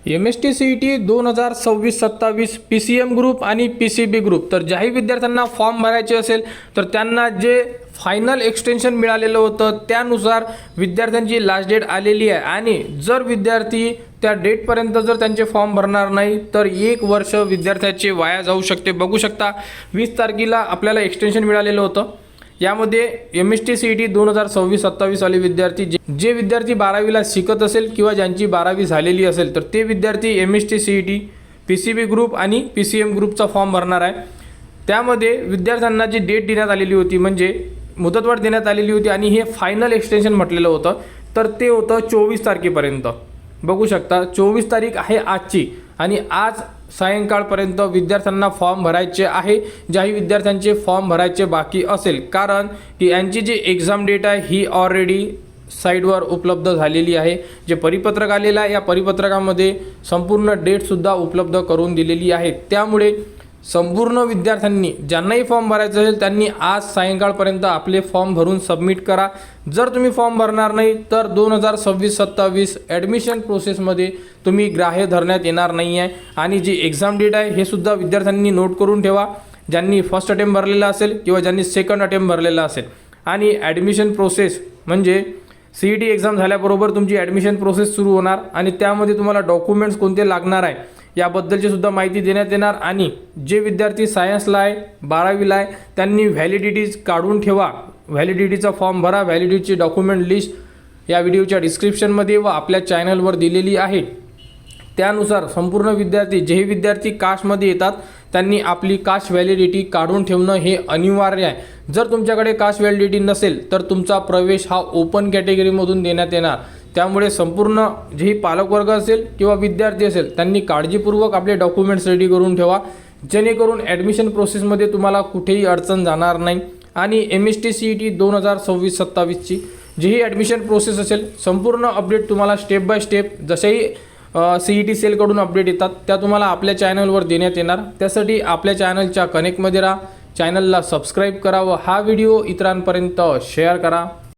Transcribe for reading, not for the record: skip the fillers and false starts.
MST-CET 2026-27 PCM group आणि PCB group. तर ज्याही विद्यार्थ्यांना फॉर्म भरायचे असेल तर त्यांना जे फायनल एक्सटेन्शन मिळालेलं होतं त्यानुसार विद्यार्थ्यांची लास्ट डेट आलेली आहे आणि जर विद्यार्थी त्या डेटपर्यंत जर त्यांचे फॉर्म भरणार नाही तर 1 वर्ष विद्यार्थ्याचे वाया जाऊ शकते। बघू शकता 20 तारखेला आपल्याला एक्सटेन्शन मिळालेलं होतं। यामध्ये MST-CET 2026-27 वाले विद्यार्थी जे विद्यार्थी 12वीला शिकत असेल किंवा ज्यांची 12वी झालेली असेल तर ते विद्यार्थी MST-CET PCB ग्रुप आणि PCM ग्रुपचा फॉर्म भरणार आहे। त्यामध्ये विद्यार्थ्यांना जी डेट देण्यात आलेली होती म्हणजे मुदतवाढ देण्यात आलेली होती आणि हे फायनल एक्सटेन्शन म्हटलेलं होतं तर ते होतं 24 तारखेपर्यंत। बघू शकता 24 तारीख आहे आजची आणि आज सायंकाळपर्यंत विद्यार्थ्यांना फॉर्म भरायचे आहे। ज्याही विद्यार्थ्यांचे फॉर्म भरायचे बाकी असेल कारण की यांची जी एक्झाम डेट आहे ही ऑलरेडी साईटवर उपलब्ध झालेली आहे। जे परिपत्रक आलेलं आहे या परिपत्रकामध्ये संपूर्ण डेटसुद्धा उपलब्ध करून दिलेली आहे। त्यामुळे संपूर्ण विद्यार्थ्यांनी ज्यांनाही फॉर्म भरायचा असेल त्यांनी आज सायंकाळपर्यंत आपले फॉर्म भरून सबमिट करा। जर तुम्ही फॉर्म भरणार नाही तर 2026-27 ॲडमिशन प्रोसेसमध्ये तुम्ही ग्राह्य धरण्यात येणार नाही आहे आणि जी एक्झाम डेट आहे हे सुद्धा विद्यार्थ्यांनी नोट करून ठेवा। ज्यांनी फर्स्ट अटेम्प्ट भरलेला असेल किंवा ज्यांनी सेकंड अटेम्प्ट भरलेला असेल आणि ॲडमिशन प्रोसेस म्हणजे CET एक्झाम झाल्याबरोबर तुमची ॲडमिशन प्रोसेस सुरू होणार आणि त्यामध्ये तुम्हाला डॉक्युमेंट्स कोणते लागणार आहे याबद्दलची सुद्धा माहिती देण्यात येणार आणि जे विद्यार्थी सायन्सला आहे 12वीला आहे त्यांनी व्हॅलिडिटीज काढून ठेवा। व्हॅलिडिटीचा फॉर्म भरा। व्हॅलिडिटीची डॉक्युमेंट लिस्ट या व्हिडिओच्या डिस्क्रिप्शनमध्ये व आपल्या चॅनलवर दिलेली आहे। त्यानुसार संपूर्ण विद्यार्थी जेही विद्यार्थी कास्टमध्ये येतात त्यांनी आपली कास्ट व्हॅलिडिटी काढून ठेवणं हे अनिवार्य आहे। जर तुमच्याकडे कास्ट व्हॅलिडिटी नसेल तर तुमचा प्रवेश हा ओपन कॅटेगरीमधून देण्यात येणार। त्यामुळे संपूर्ण जेही पालकवर्ग असेल किंवा विद्यार्थी असेल त्यांनी काळजीपूर्वक आपले डॉक्युमेंट्स रेडी करून ठेवा जेणेकरून ॲडमिशन प्रोसेसमध्ये तुम्हाला कुठेही अडचण जाणार नाही। आणि MST-CET 2026-27ची जेही ॲडमिशन प्रोसेस असेल संपूर्ण अपडेट तुम्हाला स्टेप बाय स्टेप जसेही CET सेलकडून अपडेट येतात त्या तुम्हाला आपल्या चॅनलवर देण्यात येणार। त्यासाठी आपल्या चॅनलच्या कनेक्टमध्ये राहा, चॅनलला सबस्क्राईब करा व हा व्हिडिओ इतरांपर्यंत शेअर करा।